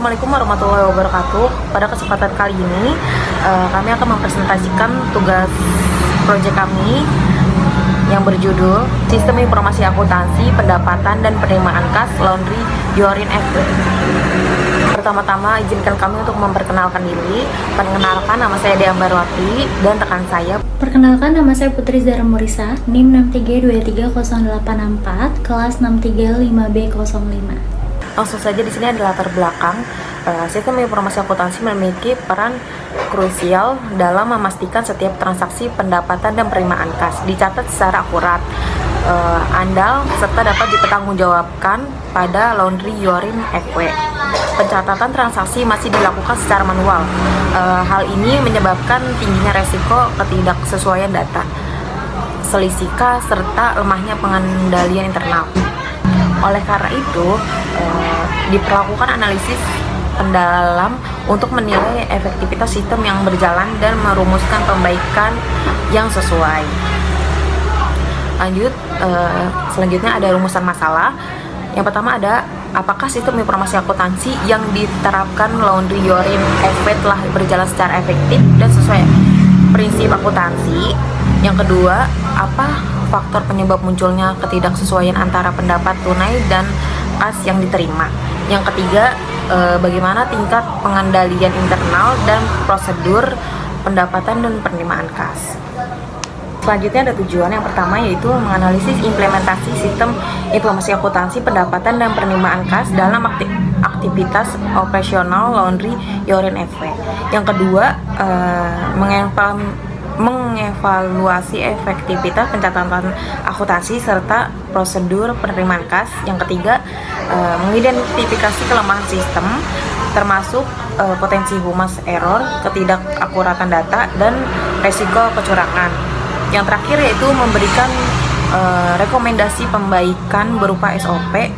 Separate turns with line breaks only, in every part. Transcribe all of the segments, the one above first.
Assalamualaikum warahmatullahi wabarakatuh. Pada kesempatan kali ini, kami akan mempresentasikan tugas proyek kami yang berjudul Sistem Informasi Akuntansi, Pendapatan dan Penerimaan Kas Laundry Yorin FW. Pertama-tama izinkan kami untuk memperkenalkan diri. Perkenalkan, nama saya Dea Barwati dan rekan saya.
Perkenalkan, nama saya Putri Zara Murisa, NIM 63230864, kelas 635B05.
Langsung saja, di sini ada latar belakang. Sistem informasi akuntansi memiliki peran krusial dalam memastikan setiap transaksi pendapatan dan penerimaan kas dicatat secara akurat, andal, serta dapat dipertanggungjawabkan pada Laundry Yorin FW. Pencatatan transaksi masih dilakukan secara manual. Hal ini menyebabkan tingginya resiko ketidaksesuaian data, selisih kas, serta lemahnya pengendalian internal. Oleh karena itu, diperlakukan analisis pendalam untuk menilai efektivitas sistem yang berjalan dan merumuskan pembaikan yang sesuai. Selanjutnya ada rumusan masalah. Yang pertama ada, apakah sistem informasi akuntansi yang diterapkan Laundry Yorin FW telah berjalan secara efektif dan sesuai prinsip akuntansi. Yang kedua, apa faktor penyebab munculnya ketidaksesuaian antara pendapat tunai dan kas yang diterima. Yang ketiga, bagaimana tingkat pengendalian internal dan prosedur pendapatan dan penerimaan kas. Selanjutnya ada tujuan. Yang pertama yaitu menganalisis implementasi sistem informasi akuntansi, pendapatan dan penerimaan kas dalam aktivitas operasional Laundry Yorin FW. Yang kedua, mengevaluasi efektivitas pencatatan akuntansi serta prosedur penerimaan kas. Yang ketiga, mengidentifikasi kelemahan sistem termasuk potensi humas error, ketidakakuratan data, dan resiko kecurangan. Yang terakhir yaitu memberikan rekomendasi pembaikan berupa SOP,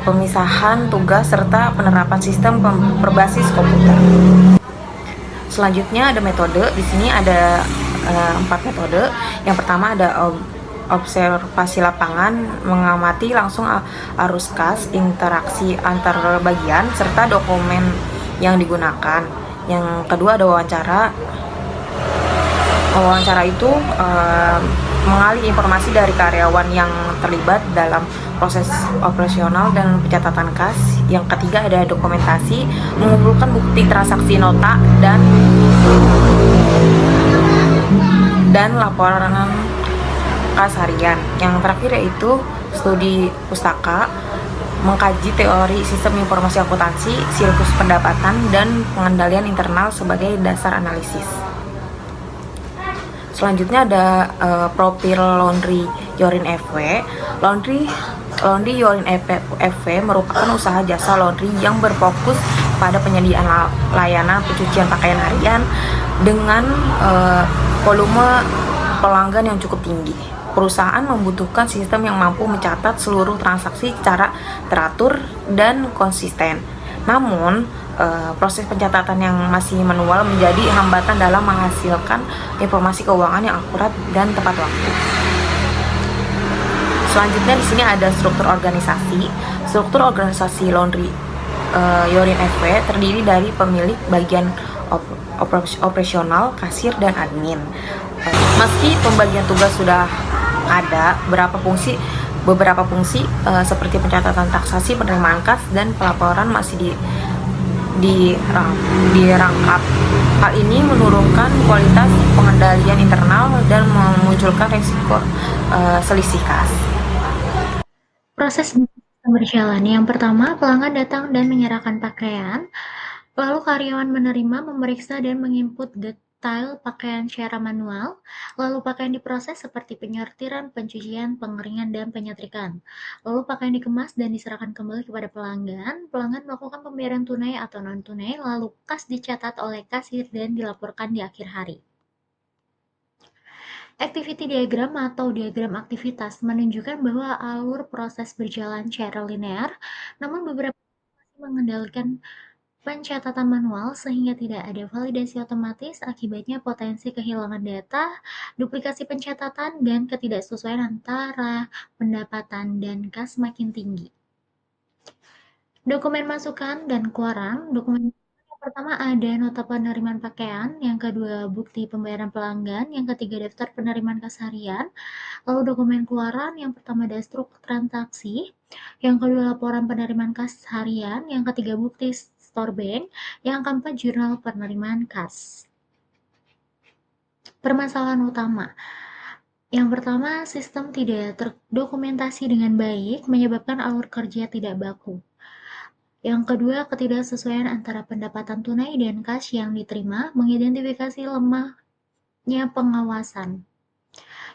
pemisahan tugas, serta penerapan sistem berbasis komputer. Selanjutnya ada metode. Di sini ada 4 metode. Yang pertama ada observasi lapangan, mengamati langsung arus kas, interaksi antar bagian, serta dokumen yang digunakan. Yang kedua ada wawancara. Wawancara itu mengalih informasi dari karyawan yang terlibat dalam proses operasional dan pencatatan kas. Yang ketiga ada dokumentasi, mengumpulkan bukti transaksi nota dan laporan kas harian. Yang terakhir yaitu studi pustaka, mengkaji teori sistem informasi akuntansi, siklus pendapatan, dan pengendalian internal sebagai dasar analisis. Selanjutnya ada profil Laundry Yorin FW. Laundry Yorin FW merupakan usaha jasa laundry yang berfokus pada penyediaan layanan pencucian pakaian harian dengan volume pelanggan yang cukup tinggi. Perusahaan membutuhkan sistem yang mampu mencatat seluruh transaksi secara teratur dan konsisten. Namun, proses pencatatan yang masih manual menjadi hambatan dalam menghasilkan informasi keuangan yang akurat dan tepat waktu. Selanjutnya di sini ada struktur organisasi. Struktur organisasi Laundry Yorin FW terdiri dari pemilik, bagian operasional, kasir, dan admin. Meski pembagian tugas sudah ada, beberapa fungsi seperti pencatatan transaksi, penerimaan kas, dan pelaporan masih dirangkap. Hal ini menurunkan kualitas pengendalian internal dan memunculkan risiko selisih kas.
Proses berjalan. Yang pertama, pelanggan datang dan menyerahkan pakaian, lalu karyawan menerima, memeriksa, dan menginput detail pakaian secara manual, lalu pakaian diproses seperti penyortiran, pencucian, pengeringan, dan penyetrikaan. Lalu pakaian dikemas dan diserahkan kembali kepada pelanggan. Pelanggan melakukan pembayaran tunai atau non-tunai, lalu kas dicatat oleh kasir dan dilaporkan di akhir hari. Activity diagram atau diagram aktivitas menunjukkan bahwa alur proses berjalan secara linear, namun beberapa masih mengendalikan pencatatan manual sehingga tidak ada validasi otomatis. Akibatnya potensi kehilangan data, duplikasi pencatatan, dan ketidaksesuaian antara pendapatan dan kas makin tinggi. Dokumen masukan dan keluaran. Dokumen yang pertama ada nota penerimaan pakaian, yang kedua bukti pembayaran pelanggan, yang ketiga daftar penerimaan kas harian. Lalu dokumen keluaran yang pertama ada struk transaksi, yang kedua laporan penerimaan kas harian, yang ketiga bukti store bank, yang keempat jurnal penerimaan kas. Permasalahan utama. Yang pertama, sistem tidak terdokumentasi dengan baik menyebabkan alur kerja tidak baku. Yang kedua, ketidaksesuaian antara pendapatan tunai dan kas yang diterima mengidentifikasi lemahnya pengawasan.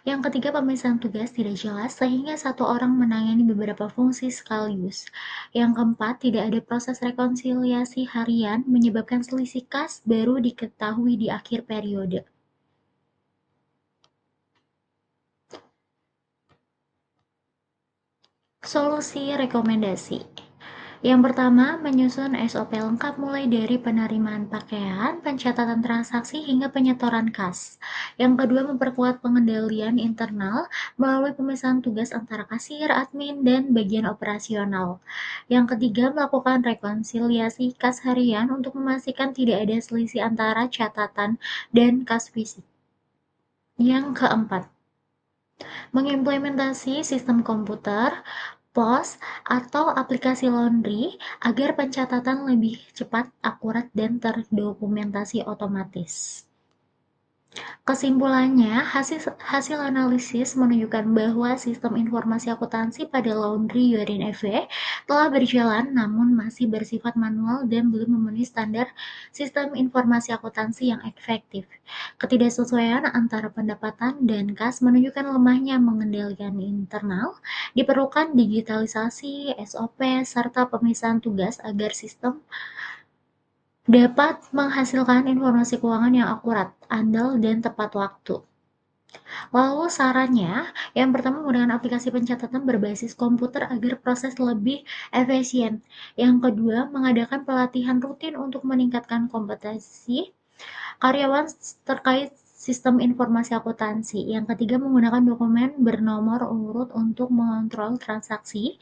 Yang ketiga, pemisahan tugas tidak jelas sehingga satu orang menangani beberapa fungsi sekaligus. Yang keempat, tidak ada proses rekonsiliasi harian menyebabkan selisih kas baru diketahui di akhir periode. Solusi rekomendasi. Yang pertama, menyusun SOP lengkap mulai dari penerimaan pakaian, pencatatan transaksi, hingga penyetoran kas. Yang kedua, memperkuat pengendalian internal melalui pemisahan tugas antara kasir, admin, dan bagian operasional. Yang ketiga, melakukan rekonsiliasi kas harian untuk memastikan tidak ada selisih antara catatan dan kas fisik. Yang keempat, mengimplementasi sistem komputer, POS, atau aplikasi laundry agar pencatatan lebih cepat, akurat, dan terdokumentasi otomatis. Kesimpulannya, hasil analisis menunjukkan bahwa sistem informasi akuntansi pada Laundry Yorin EV telah berjalan namun masih bersifat manual dan belum memenuhi standar sistem informasi akuntansi yang efektif. Ketidaksesuaian antara pendapatan dan kas menunjukkan lemahnya mengendalikan internal, diperlukan digitalisasi, SOP, serta pemisahan tugas agar sistem dapat menghasilkan informasi keuangan yang akurat, andal, dan tepat waktu. Lalu sarannya, yang pertama menggunakan aplikasi pencatatan berbasis komputer agar proses lebih efisien. Yang kedua, mengadakan pelatihan rutin untuk meningkatkan kompetensi karyawan terkait sistem informasi akuntansi. Yang ketiga, menggunakan dokumen bernomor urut untuk mengontrol transaksi.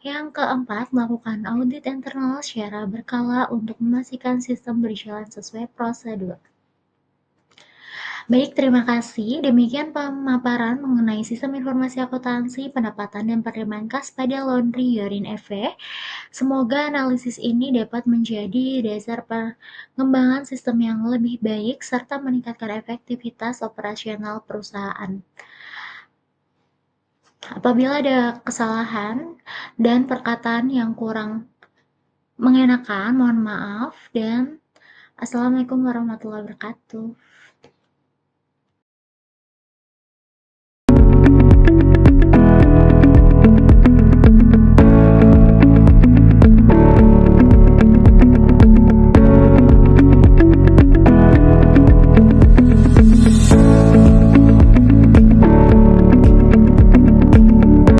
Yang keempat, melakukan audit internal secara berkala untuk memastikan sistem berjalan sesuai prosedur. Baik, terima kasih. Demikian pemaparan mengenai sistem informasi akuntansi, pendapatan, dan penerimaan kas pada Laundry Yorin EV. Semoga analisis ini dapat menjadi dasar pengembangan sistem yang lebih baik serta meningkatkan efektivitas operasional perusahaan. Apabila ada kesalahan dan perkataan yang kurang mengenakan, mohon maaf, dan Assalamualaikum warahmatullahi wabarakatuh.